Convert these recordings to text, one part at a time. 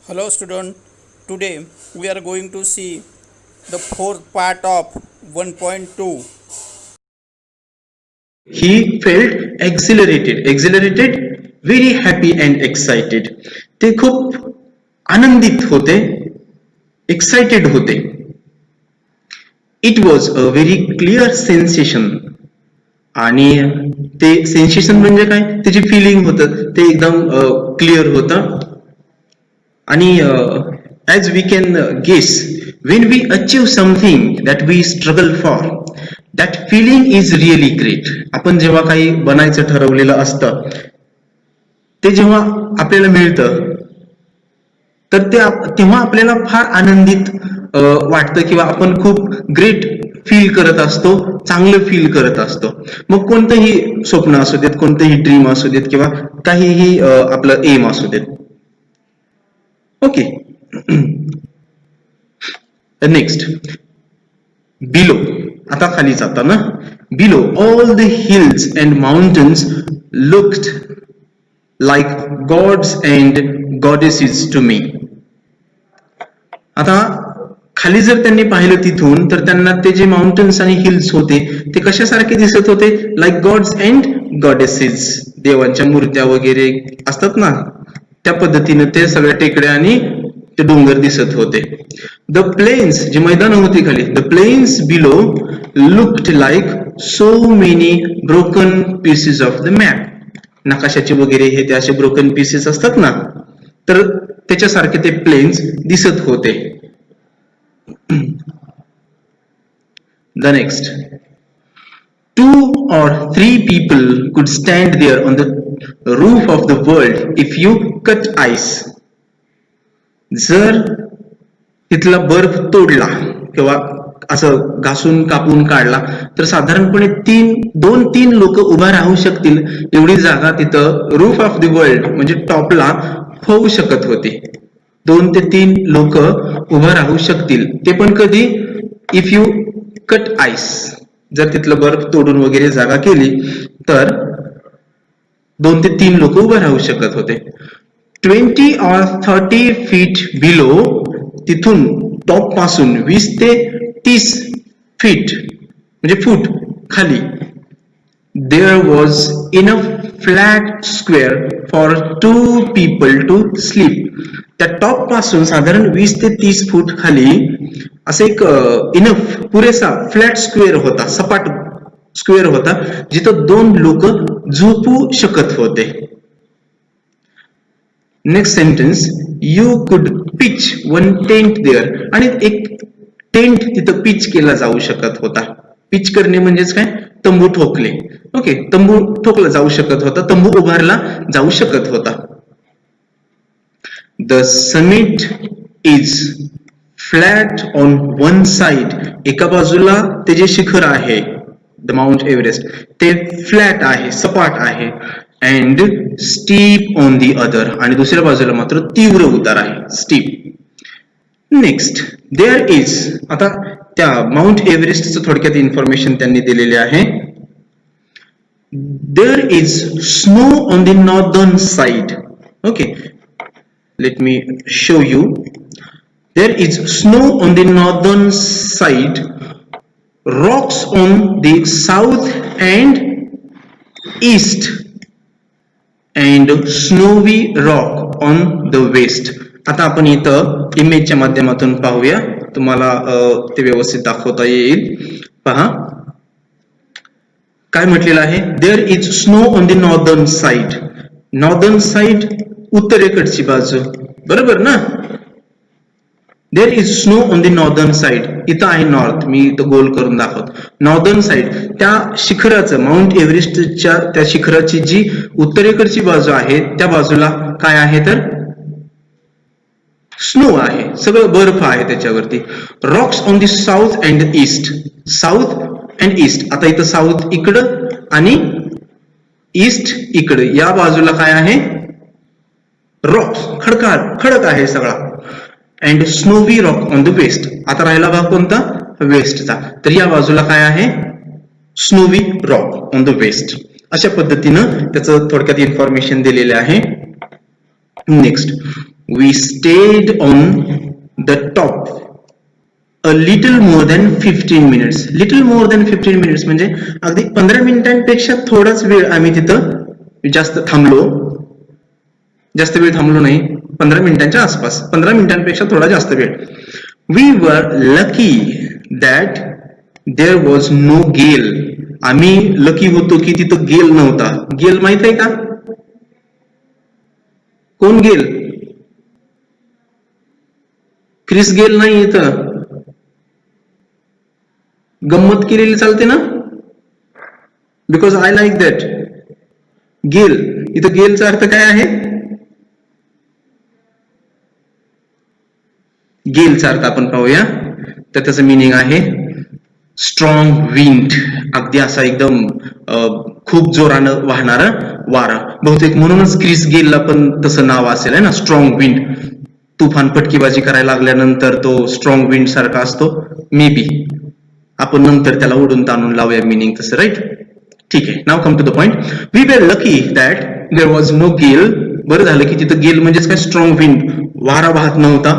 Hello student, today we are going to see the fourth part of 1.2. He felt exhilarated, very happy and excited. ते खूप आनंदित होते, excited होते. It was a very clear sensation. आणि ते sensation म्हणजे काय, त्याची फिलिंग होतं ते एकदम क्लिअर होतं. आणि as we can guess, when we achieve something that we struggle for, that feeling is really great. आपण जेव्हा काही बनायचं ठरवलेलं असतं ते जेव्हा आपल्याला मिळतं तर तेव्हा आपल्याला फार आनंदित वाटतं किंवा आपण खूप ग्रेट फील करत असतो, चांगलं फील करत असतो. मग कोणतंही स्वप्न असू देत, कोणतंही ड्रीम असू देत किंवा काहीही आपलं एम असू देत. Okay, next below. आता खाली जाताना below all the hills and mountains looked like gods and goddesses to me. आता खाली जर त्यांनी पाहिलं तिथून तर त्यांना ते जे माउंटन्स आणि हिल्स होते ते कशासारखे दिसत होते, लाईक गॉड्स अँड गॉडेसेस, देवांच्या मूर्त्या वगैरे असतात ना त्या पद्धतीने ते सगळ्या टेकड्या आणि ते डोंगर दिसत होते. द प्लेन्स, जे मैदान होते खाली, the plains below looked like so many broken pieces of the map. नकाशाचे वगैरे हे ते असे ब्रोकन पीसेस असतात ना, तर त्याच्यासारखे ते प्लेन्स दिसत होते. The next, 2 or 3 people could stand there on the roof of the world if you cut ice. जर तिथला बर्फ तोडला किंवा असं घासून कापून काढला तर साधारणपणे 2-3 लोक उभा राहू शकतील एवढी जागा तिथं रूफ ऑफ द वर्ल्ड म्हणजे टॉपला होऊ शकत होती. 2 ते 3 लोक उभं राहू शकतील, ते पण कधी, इफ यू कट आईस, जर तिथलं बर्फ तोडून वगैरे जागा केली तर 2 ते 3 लोक उभं राहू शकत होते. 20 or 30 feet below, तिथून टॉप पासून 20 ते 30 फीट म्हणजे फूट खाली, there was enough flat square for 2 people to sleep. त्या टॉप पासून साधारण 20 ते 30 फूट खाली असं एक इनफ, पुरेसा फ्लॅट स्क्वेअर होता, सपाट स्क्वेअर होता, जिथं 2 लोक झोपू शकत होते. नेक्स्ट सेंटेन्स, यू कुड पिच 1 टेंट देअर. आणि एक टेंट तिथं पिच केला जाऊ शकत होता. पिच करणे म्हणजेच काय, तंबू ठोकले. ओके, तंबू ठोकला जाऊ शकत होता, तंबू उभारला जाऊ शकत होता. The summit is flat on one side. एका बाजूला ते जे शिखर आहे, द माउंट एव्हरेस्ट, ते फ्लॅट आहे, सपाट आहे. and steep on the other. आणि दुसऱ्या बाजूला मात्र तीव्र उतार आहे, steep. नेक्स्ट, there is, आता त्या माउंट एव्हरेस्टचं थोडक्यात इन्फॉर्मेशन त्यांनी दिलेले आहे. there is snow on the northern side. okay, let me show you. There is snow on the northern side, rocks on the south and east, and snowy rock on the west. आता आपण इथं इमेजच्या माध्यमातून पाहूया, तुम्हाला ते व्यवस्थित दाखवता येईल. पहा काय म्हटलेलं आहे, there is snow on the northern side. Northern side उत्तरेकडची बाजू, बरोबर ना. There is snow on the northern side, इथं आहे नॉर्थ, मी इथं गोल करून दाखवतो. नॉर्दर्न साइड, त्या शिखराचं, माउंट एव्हरेस्टच्या त्या शिखराची जी उत्तरेकडची बाजू आहे त्या बाजूला काय आहे तर स्नो आहे, सगळं बर्फ आहे त्याच्यावरती. Roxx on the south and east. South and east, आता इथं साऊथ इकडं आणि ईस्ट इकडं, या बाजूला काय आहे, रॉक्स, खडक आहे सगळा. And snowy rock on the west. आता राहिला भाग कोणता, वेस्टचा, तर या बाजूला काय आहे, snowy rock on the west. अशा पद्धतीनं त्याचं थोडक्यात इन्फॉर्मेशन दिलेलं आहे. Next, We stayed on the top a little more than 15 minutes. Little more than 15 minutes म्हणजे अगदी 15 मिनिटांपेक्षा थोडाच वेळ आम्ही तिथं जास्त थांबलो. जास्त वेळ थांबलो नाही, 15 मिनिटांच्या आसपास, 15 मिनिटांपेक्षा थोडा जास्त वेळ. We were lucky that there was no gale. आम्ही लकी होतो की तिथं गेल नव्हता. गेल माहित आहे का? कोण गेल? क्रिस गेल नाही इथं. गंमत केलेली चालते ना? Because I like that. गेल, इथं गेलचा अर्थ काय आहे? गेलचा अर्थ आपण पाहूया. तर त्याचं मिनिंग आहे स्ट्रॉंग विंड. अगदी असा एकदम खूप जोरानं वाहणारा वारा. बहुतेक म्हणूनच क्रिस गेलला पण तसं नाव असेल आहे ना, स्ट्रॉंग विंड. तुफान फटकेबाजी करायला लागल्यानंतर तो स्ट्रॉंग विंड सारखा असतो. मे बी आपण नंतर त्याला ओढून ताणून लावूया मिनिंग तसं, राईट? ठीक आहे. Now come to the point. We were lucky that there was no gale. बरं झालं की तिथं गेल म्हणजेच काय, स्ट्रॉंग विंड, वारा वाहत नव्हता.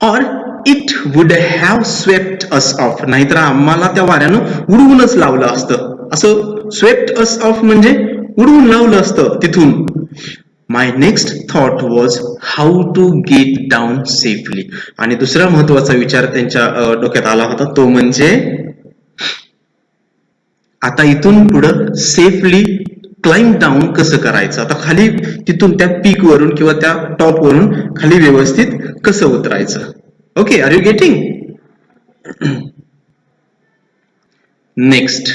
और it would have swept us of. नाहीतर आम्हाला त्या वाऱ्यानं उडवूनच लावलं असतं. असं स्वेप्ट अस ऑफ म्हणजे उडवून लावलं असतं तिथून. My next thought was how to get down safely. आणि दुसरा महत्वाचा विचार त्यांच्या डोक्यात आला होता, तो म्हणजे आता इथून पुढं सेफली क्लाइंब डाऊन कसं करायचं. आता खाली तिथून त्या पीक वरून किंवा त्या टॉप वरून खाली व्यवस्थित कसं उतरायचं. Okay, are you getting? Next,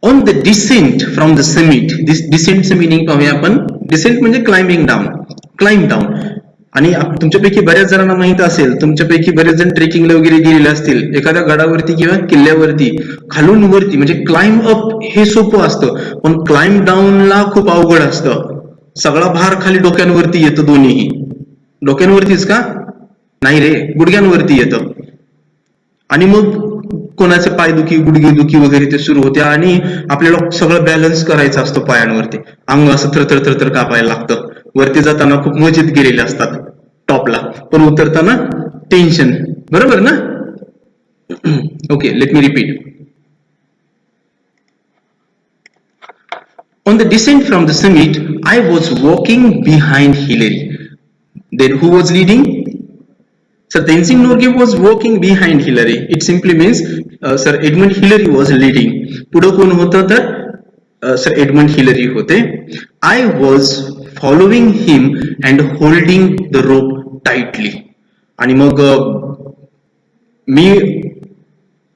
on the descent from the summit. डिसेंटचं मिनिंग पाहूया आपण. डिसेंट म्हणजे क्लाइंबिंग डाऊन, क्लाइंब डाऊन. आणि तुमच्यापैकी बऱ्याच जणांना माहित असेल, तुमच्यापैकी बरेच जण ट्रेकिंगला वगैरे गेलेले असतील. एखाद्या गडावरती किंवा किल्ल्यावरती खालून वरती म्हणजे क्लाइंब अप हे सोपं असतं, पण क्लाइंब डाऊनला खूप अवघड असतं. सगळा भार खाली डोक्यांवरती येतो. दोन्हीही डोक्यांवरतीच का? नाही रे, गुडघ्यांवरती येतं. आणि मग कोणाचे पायदुखी, गुडघेदुखी वगैरे ते सुरू होते आणि आपल्याला सगळं बॅलन्स करायचं असतं पायांवरती. अंग असं थरथर थरथर कापायला लागतं. वरती जाताना खूप मजेत गेलेले असतात टॉपला, पण उतरताना टेन्शन. बरोबर ना? Okay, late me repeat. On the descent from the summit, I was walking behind Hillary. Then who was leading? Sir Tenzing Norgay was walking behind Hillary. It simply means Sir Edmund Hillary was leading. पुढं कोण होतं तर Sir Edmund Hillary होते. I was following him and holding the rope tightly. आणि मग मी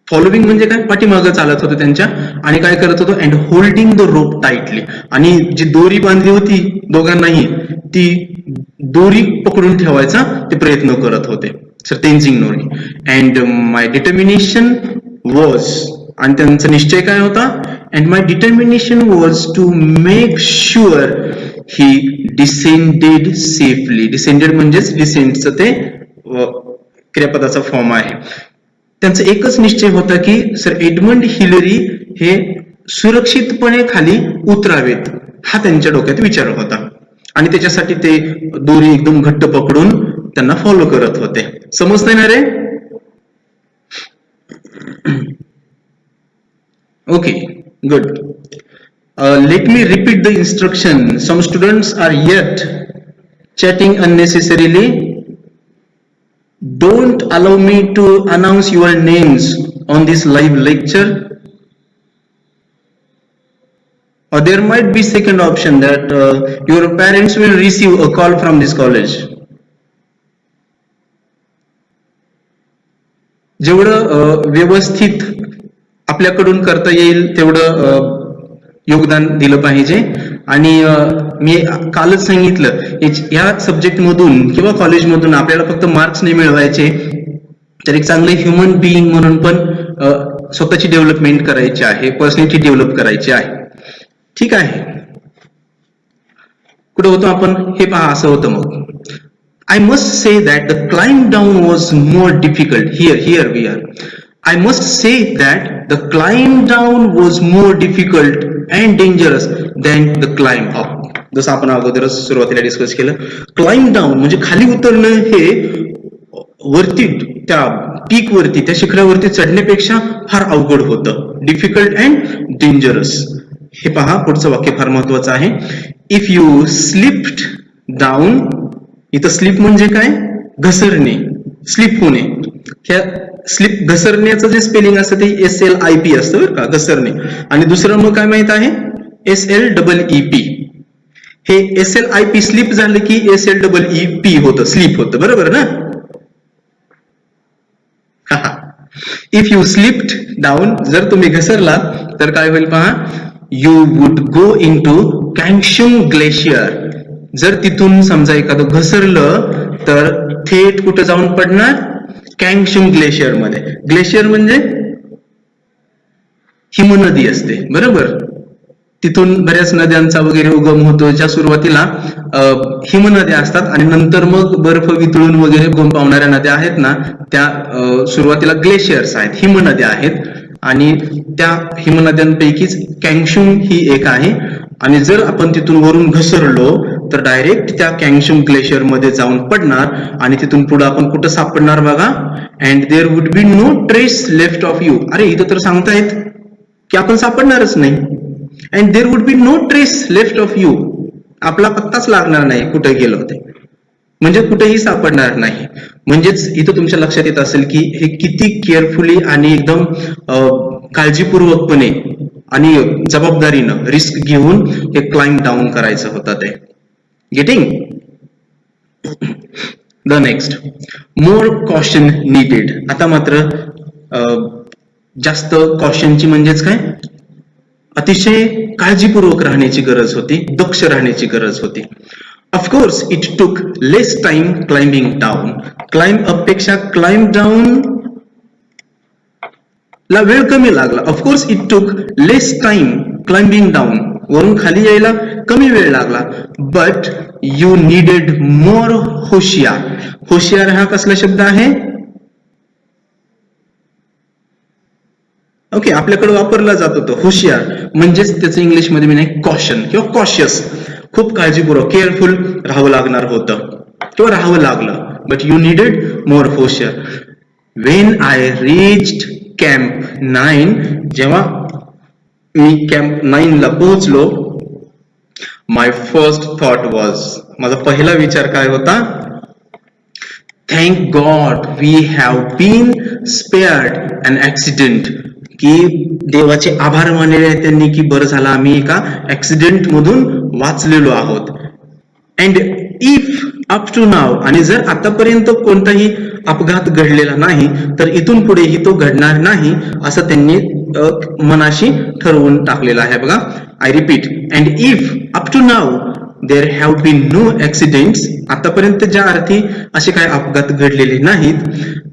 following म्हणजे काय, पाठीमागं चालत होतो त्यांच्या आणि काय करत होतो, and holding the rope tightly. आणि जी दोरी बांधली होती दोघांनाही, ती दोरी पकडून ठेवायचा ते प्रयत्न करत होते sir Tenzing Norgay. And my determination was, आणि त्यांचा निश्चय काय होता, and my determination was to make sure he descended safely. Descended म्हणजेच डिसेंडचं ते क्रियापदाचा फॉर्म आहे. त्यांचा एकच निश्चय होता की सर एडमंड हिलरी हे सुरक्षितपणे खाली उतरावेत, हा त्यांच्या डोक्यात विचार होता. आणि त्याच्यासाठी ते दोरी एकदम घट्ट पकडून त्यांना फॉलो करत होते. समजतंय ना रे? Okay, good. Let me repeat the instruction. Some students are yet chatting unnecessarily. Don't allow me to announce your names on this live lecture. Or there might be second option that your parents will receive a call from this college. जेवढं व्यवस्थित आपल्याकडून करता येईल तेवढं योगदान दिलं पाहिजे. आणि मी कालच सांगितलं, या सब्जेक्ट मधून किंवा कॉलेज मधून आपल्याला फक्त मार्क्स नाही मिळवायचे, तर एक चांगले ह्युमन बिईंग म्हणून पण स्वतःची डेव्हलपमेंट करायची आहे, पर्सनॅलिटी डेव्हलप करायची आहे. ठीक आहे, कुठं होतो आपण, हे पहा असं होतं. मग I must say that the climb down was more difficult. Here we are. I must say that the climb down was more difficult and dangerous than the climb up. जसं आपण अगोदरच सुरुवातीला डिस्कस केलं. क्लाइंब डाऊन म्हणजे खाली उतरणं हे वरती त्या पीक वरती त्या शिखरावरती चढण्यापेक्षा फार अवघड होतं. Difficult and dangerous. हे पहा पुढचं वाक्य फार महत्वाचं आहे. इफ यू स्लिप्ड डाऊन, इथं स्लिप म्हणजे काय? घसरणे, स्लिप होणे. ह्या स्लिप घसरण्याचं जे स्पेलिंग असतं ते SLIP असतं बरं का, घसरणे. आणि दुसरं मग काय माहित आहे? SLEEP. हे SLIP स्लिप झालं की SLEEP होतं, स्लीप होतं, बरोबर ना? इफ यू स्लिप्ड डाऊन, जर तुम्ही घसरला तर काय होईल पहा. You would go in to Kangshung glacier. जर तिथून समजा एखादं घसरलं तर थेट कुठं जाऊन पडणार? कॅंगशुम ग्लेशियर मध्ये. ग्लेशियर म्हणजे हिमनदी असते, बरोबर. तिथून बऱ्याच नद्यांचा वगैरे उगम होतो, ज्या सुरुवातीला हिमनद्या असतात आणि नंतर मग बर्फ वितळून वगैरे उगम पावणाऱ्या नद्या आहेत ना, त्या सुरुवातीला ग्लेशियर्स आहेत, हिमनद्या आहेत. आणि त्या हिमनद्यांपैकीच कॅंगशुम ही एक आहे. आणि जर आपण तिथून वरून घसरलो तर डायरेक्ट त्या कॅंगशुम ग्लेशियर मध्ये जाऊन पडणार. आणि तिथून पुढे आपण कुठं सापडणार बघा. And there would be no trace left of you. अरे इथं तर सांगतायत की आपण सापडणारच नाही. And there would be no trace left of you. आपला पत्ताच लागणार नाही कुठे गेलो ते, म्हणजे कुठेही सापडणार नाही. म्हणजेच इथं तुमच्या लक्षात येत असेल की हे किती केअरफुली आणि एकदम काळजीपूर्वकपणे आणि जबाबदारीनं रिस्क घेऊन हे क्लाइंब डाऊन करायचं होतं ते. Getting? The next, more caution needed. आता मात्र जास्त कॉशनची म्हणजेच काय, अतिशय काळजीपूर्वक राहण्याची गरज होती, दक्ष राहण्याची गरज होती. Of course it took less time climbing down. Climb up पेक्षा क्लाइंब डाऊन ला वेळ कमी लागला. Of course it took less time climbing down. वरून खाली यायला कमी वेळ लागला. बट यू नीडेड मोर होशियार. होशियार हा कसला शब्द आहे? ओके, आपल्याकडे वापरला जातो तो होशियार, म्हणजेच त्याचं इंग्लिशमध्ये मी नाही कॉशन किंवा कॉशियस. खूप काळजीपूर्वक, केअरफुल राहावं लागणार होतं किंवा राहावं लागलं. बट यू नीडेड मोर होशियार. वेन आय रीच्ड कॅम्प 9, जेव्हा मी कॅम्प 9 ला पोहोचलो, माय फर्स्ट थॉट वॉज, माझा पहिला विचार काय होता? Thank God we have been spared an accident. की देवाचे आभार मानले त्यांनी की बरं झालं आम्ही एका ऍक्सिडेंट मधून वाचलेलो आहोत. अँड इफ अप टू नाव, आणि जर आतापर्यंत कोणताही अपघात घडलेला नाही तर इथून पुढेही तो घडणार नाही असं त्यांनी मनाशी ठरवून टाकलेलं आहे बघा. I repeat, and if up to now there have been no accidents. आतापर्यंत ज्या अर्थी असे काही अपघात घडलेले नाहीत.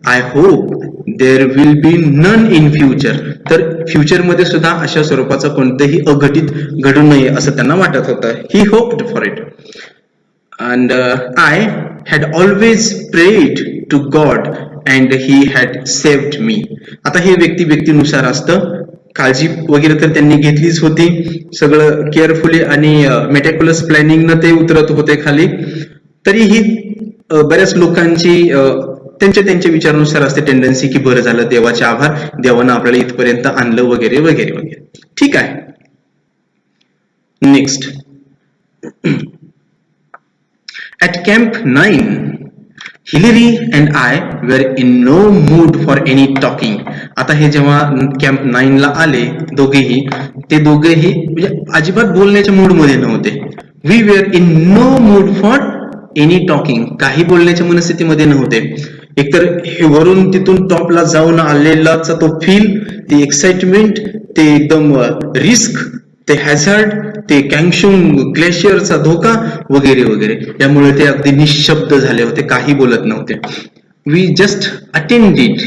I hope there will be none in future. तर फ्युचर मध्ये सुद्धा अशा स्वरूपाचं कोणतेही अघटित घडू नये असं त्यांना वाटत होतं. He hoped for it. And I had always prayed to God and he had saved me. आता हे व्यक्तीनुसार असतं. काळजी वगैरे तर त्यांनी घेतलीच होती, सगळं केअरफुली आणि मेटिक्युलस प्लॅनिंगनं ते उतरत होते खाली. तरीही बऱ्याच लोकांची त्यांच्या विचारानुसार असते टेंडन्सी की बरं झालं, देवाचे आभार, देवानं आपल्याला इथपर्यंत आणलं वगैरे वगैरे वगैरे. ठीक आहे. Next, at camp 9 Hillary and I were in no mood for any talking. आता हे जेव्हा कॅम्प 9 ला आले दोघेही, ते दोघेही म्हणजे अजिबात बोलण्याच्या मूड मध्ये नव्हते. We were in no mood for any talking. काही बोलण्याच्या मनस्थितीमध्ये नव्हते. एकतर हे वरून तिथून टॉपला जाऊन आलेलाचा तो फील, ती एक्साइटमेंट, ते एकदम रिस्क, ते हॅझार्ड, ते कॅंगशुम ग्लेशियरचा धोका वगैरे वगैरे, यामुळे ते अगदी निशब्द झाले होते, काही बोलत नव्हते. We just attended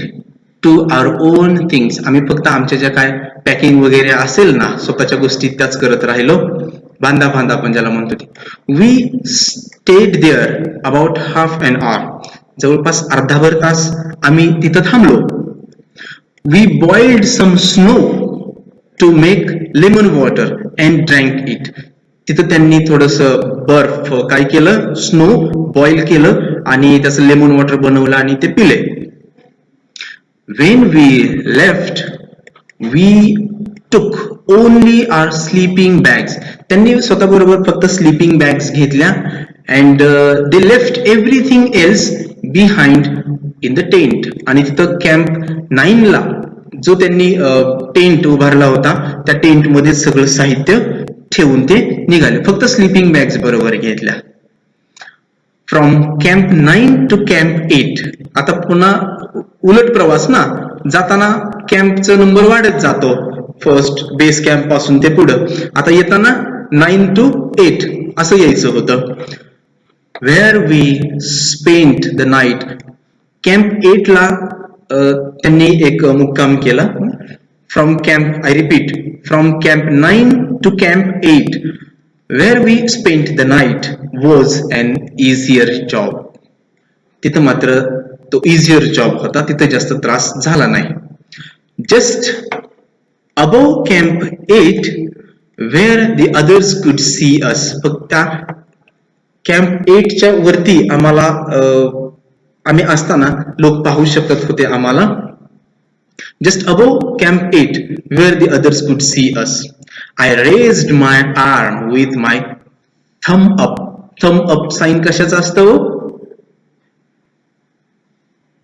to our own things. आम्ही फक्त आमच्या ज्या काय पॅकिंग वगैरे असेल ना, स्वतःच्या गोष्टी त्याच करत राहिलो. बांधा आपण ज्याला म्हणतो ते. We stayed there about half an hour. जवळपास अर्धाभर तास आम्ही तिथं थांबलो. We boiled some snow to make lemon water and drank it. तिथं त्यांनी थोडस बर्फ काय केलं, स्नो बॉईल केलं आणि त्याचं लेमन वॉटर बनवलं आणि ते पिले. When we left, we took only our sleeping bags. त्यांनी स्वतःबरोबर फक्त स्लीपिंग बॅग्स घेतल्या and they left everything else behind in the tent. आणि तिथं कॅम्प 9 ला जो त्यांनी टेंट उभारला होता त्या टेंट मध्ये सगळं साहित्य ठेवून ते निघाले, फक्त स्लीपिंग बॅग्स बरोबर घेतल्या. From camp 9 to camp 8. आता पुन्हा उलट प्रवास ना, जाताना कॅम्पचा नंबर वाढत जातो फर्स्ट बेस कॅम्प पासून ते पुढं. आता येताना 9 to 8 असं यायचं होतं. Where we spent the night. Camp 8 ला त्यांनी एक मुक्काम केला. From camp, I repeat, from camp 9 to camp 8 where we spent the night was an easier job. तिथं मात्र तो इझियर जॉब होता, तिथं जास्त त्रास झाला नाही. Just above camp 8 where the others could see us. फक्त कॅम्प 8 च्या वरती आम्हाला आम्ही असताना लोक पाहू शकत होते आम्हाला. Just above camp 8 where the others could see us. I raised my arm with my thumb up. Thumb up sign कशाचं असतं?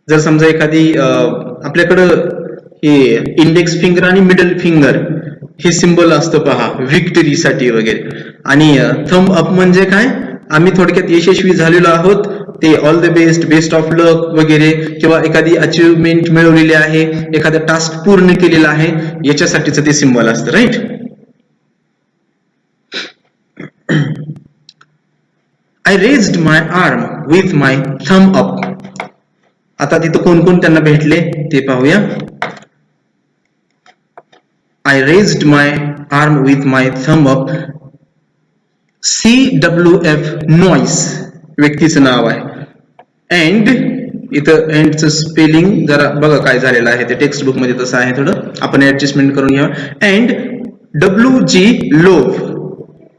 जर समजा एखादी आपल्याकडं हे इंडेक्स फिंगर आणि मिडल फिंगर हे सिंबल असतं पहा विक्टरीसाठी वगैरे, आणि थम अप म्हणजे काय, आम्ही थोडक्यात यशस्वी झालेलो आहोत, ते all the best, best of luck वगैरे, किंवा एखादी अचिव्हमेंट मिळवलेली आहे, एखादा टास्क पूर्ण केलेला आहे, याच्यासाठीच ते सिंबल असतं, right. I raised my arm with my thumb up. आता तिथं कोण कोण त्यांना भेटले ते पाहूया. I raised my arm with my thumb up. CWF Noyce व्यक्तीचं नाव आहे. अँड इथं एंडचं स्पेलिंग जरा बघा काय झालेलं आहे, ते टेक्स्ट बुक मध्ये तसं आहे, थोडं आपण ऍडजस्टमेंट करून घ्या. And WG Lowe,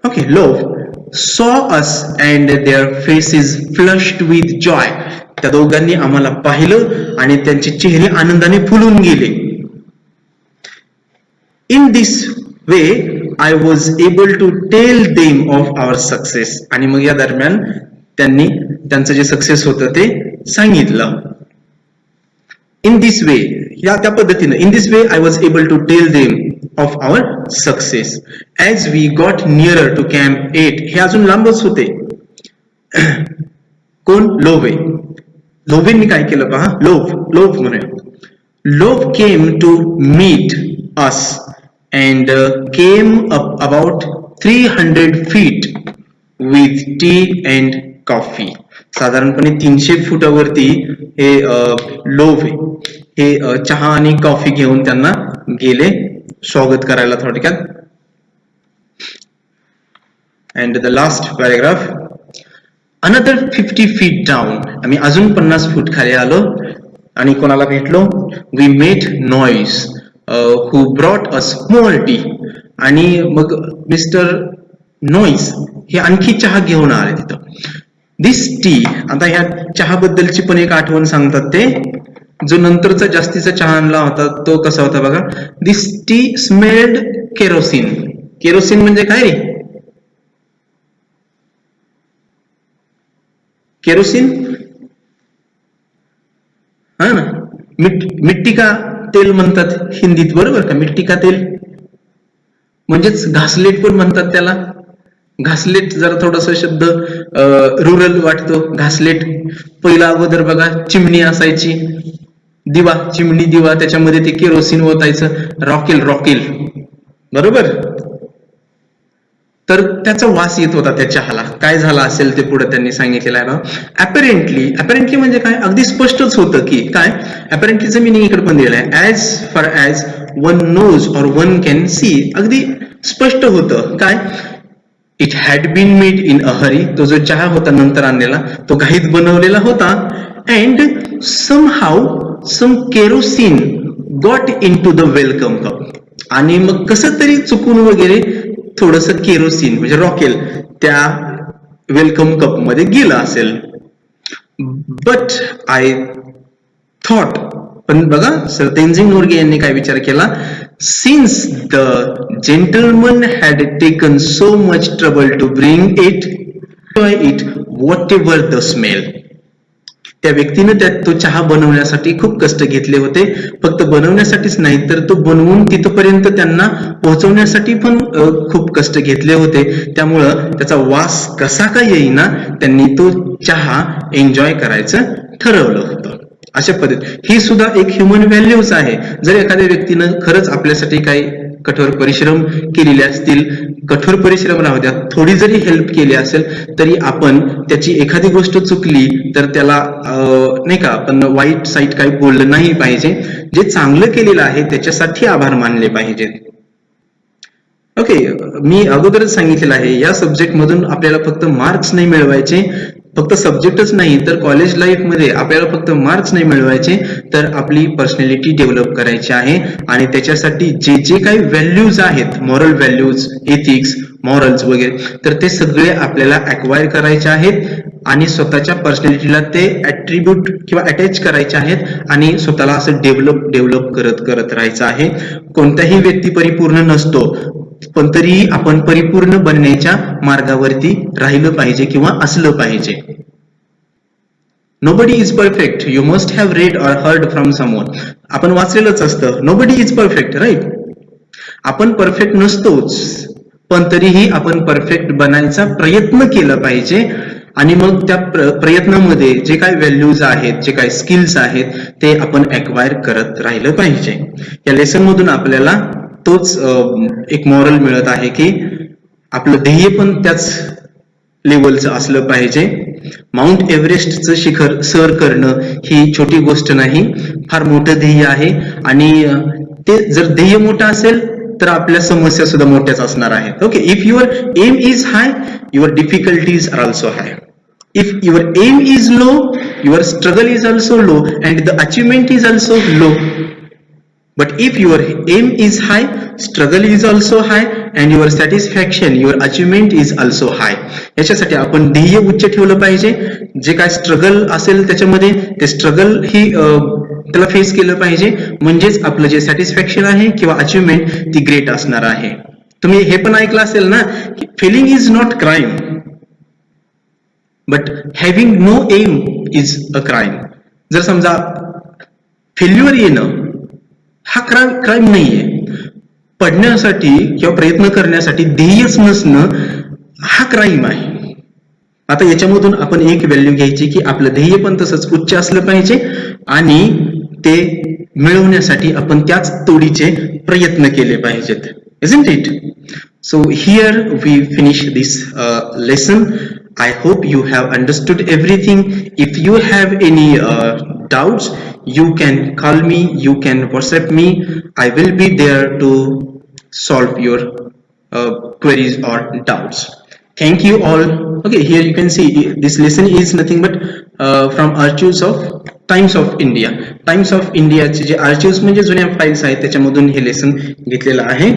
okay, Lowe saw us and their faces flushed with joy. त्या दोघांनी आम्हाला पाहिलं आणि त्यांचे चेहरे आनंदाने फुलून गेले. In this way I was able to tell them of our success. आणि मग या दरम्यान त्यांनी त्यांचं जे सक्सेस होतं ते सांगितलं. In this way, या त्या पद्धतीनं, in this way I was able to tell them of our success. As we got nearer to camp 8, हे अजून लांबच होते. कोण? लोवे. लोवेंनी काय केलं पहा, लोव म्हणूया. Lowe came to meet us and came up about 300 feet with tea and coffee. साधारणपणे 300 फुटावरती हे लोव हे चहा आणि कॉफी घेऊन त्यांना गेले स्वागत करायला थोडक्यात. And the last paragraph. Another 50 feet down. आम्ही अजून 50 फूट खाली आलो आणि कोणाला भेटलो? We met Noyce who brought us more tea. आणि मग मिस्टर नॉईस हे आणखी चहा घेऊन आले तिथं. दिस टी, आता ह्या चहा बद्दलची पण एक आठवण सांगतात ते, जो नंतरचा जास्तीचा चहा आणला होता तो कसा होता बघा. दिस टी स्मेल्ड केरोसिन. केरोसिन म्हणजे काय रे? केरोसिन हा ना, मिट्टी का तेल म्हणतात हिंदीत, बरोबर का? मिट्टी का तेल म्हणजेच घासलेट पण म्हणतात त्याला. घासलेट जरा थोडासा शब्द रुरल वाटतो. घासलेट पहिला अगोदर बघा चिमणी असायची, दिवा, चिमणी दिवा, त्याच्यामध्ये ते केरोसिन ओतायचं, रॉकेल, बरोबर. तर त्याचा वास येत होता त्या चहाला. काय झाला असेल ते पुढे त्यांनी सांगितलेलं आहे. अपेरेंटली म्हणजे काय, अगदी स्पष्टच होतं की काय. अपेरेंटलीचं मिनिंग इकडे पण दिलेलं आहे. As far as one knows or one can see. अगदी स्पष्ट होतं काय. It had been made in a hurry. तो जो चहा होता नंतर आणलेला तो घाईत बनवलेला होता. And somehow some kerosene got in to the welcome cup. आणि मग कसं तरी चुकून वगैरे थोडस केरोसिन म्हणजे रॉकेल त्या वेलकम कप मध्ये गेलं असेल. बट आय थॉट, पण बघा सर तेनजिंग नोर्गे यांनी काय विचार केला, since the gentleman had taken so much trouble to bring it whatever the smell. त्या व्यक्तीनं त्यात तो चहा बनवण्यासाठी खूप कष्ट घेतले होते. फक्त बनवण्यासाठीच नाही तर तो बनवून तिथपर्यंत त्यांना पोहोचवण्यासाठी पण खूप कष्ट घेतले होते. त्यामुळं त्याचा वास कसा का येईना त्यांनी तो चहा एन्जॉय करायचं ठरवलं होतं. अशा पद्धती ही सुद्धा एक ह्युमन व्हॅल्यूज आहे. जर एखाद्या व्यक्तीनं खरंच आपल्यासाठी काही कठोर परिश्रम केलेले असतील, कठोर परिश्रम राहू द्या, थोडी जरी हेल्प केली असेल तरी आपण त्याची एखादी गोष्ट चुकली तर त्याला नाही का आपण वाईट साईट काही बोललं नाही पाहिजे. जे चांगलं केलेलं आहे त्याच्यासाठी आभार मानले पाहिजेत. ओके, मी अगोदरच सांगितलेलं आहे या सब्जेक्ट मधून आपल्याला फक्त मार्क्स नाही मिळवायचे, फक्त सब्जेक्टच नाही तर कॉलेज लाईफ मध्ये आपल्याला फक्त मार्क्स नाही मिळवायचे तर आपली पर्सनॅलिटी डेव्हलप करायची आहे. आणि त्याच्यासाठी जे जे काही व्हॅल्यूज आहेत, मॉरल व्हॅल्यूज, एथिक्स, मॉरल्स वगैरे, तर ते सगळे आपल्याला अक्वायर करायचे आहेत आणि स्वतःच्या पर्सनॅलिटीला ते ऍट्रिब्यूट किंवा अटॅच करायचे आहेत आणि स्वतःला असं डेव्हलप करत राहायचं आहे. कोणताही व्यक्ती परिपूर्ण नसतो, पण तरीही आपण परिपूर्ण बनण्याच्या मार्गावरती राहिलं पाहिजे किंवा असलं पाहिजे. Nobody is perfect, you must have red or heard from someone. आपण वाचलेलंच असतं, नोबडी इज परफेक्ट, राईट. आपण परफेक्ट नसतोच, पण तरीही आपण परफेक्ट बनायचा प्रयत्न केला पाहिजे. आणि मग त्या प्रयत्नामध्ये जे काही व्हॅल्यूज आहेत, जे काही स्किल्स आहेत ते आपण अक्वायर करत राहिलं पाहिजे. या लेसन मधून आपल्याला तोच एक मॉरल मिळत आहे की आपलं ध्येय पण त्याच लेवलचं असलं पाहिजे. माउंट एव्हरेस्टचं शिखर सर करणं ही छोटी गोष्ट नाही, फार मोठं ध्येय आहे. आणि ते जर ध्येय मोठं असेल तर आपल्या समस्या सुद्धा मोठ्याच असणार आहेत. Okay, if your aim is high, your difficulties are also high. If your aim is low, your struggle is also low and the achievement is also low. But if your aim is high, struggle is also high and your satisfaction, your achievement is also high. याच्यासाठी आपण ध्येय उच्च ठेवलं पाहिजे. जे काय struggle असेल त्याच्यामध्ये ते स्ट्रगल ही त्याला फेस केलं पाहिजे, म्हणजेच आपलं जे सॅटिस्फॅक्शन आहे किंवा अचिव्हमेंट ती ग्रेट असणार आहे. तुम्ही हे पण ऐकलं असेल ना की failing is not crime but having no aim is a crime. जर समजा फेल्युअर येणं हा क्राईम नाहीये, पडण्यासाठी किंवा प्रयत्न करण्यासाठी ध्येयच नसणं हा क्राईम आहे. आता याच्यामधून आपण एक व्हॅल्यू घ्यायची की आपलं ध्येय पण तसंच उच्च असलं पाहिजे आणि ते मिळवण्यासाठी आपण त्याच तोडीचे प्रयत्न केले पाहिजेत. Isn't it? So here we finish this lesson. I hope you have understood everything. If you have any doubts, you can call me, you can WhatsApp me. I will be there to solve your queries or doubts. Thank you all. Okay, here you can see this lesson is nothing but from archives of Times of India. Times of India चे जे archives म्हणजे जुन्या files आहेत त्याच्यामधून हे lesson घेतलेलं आहे.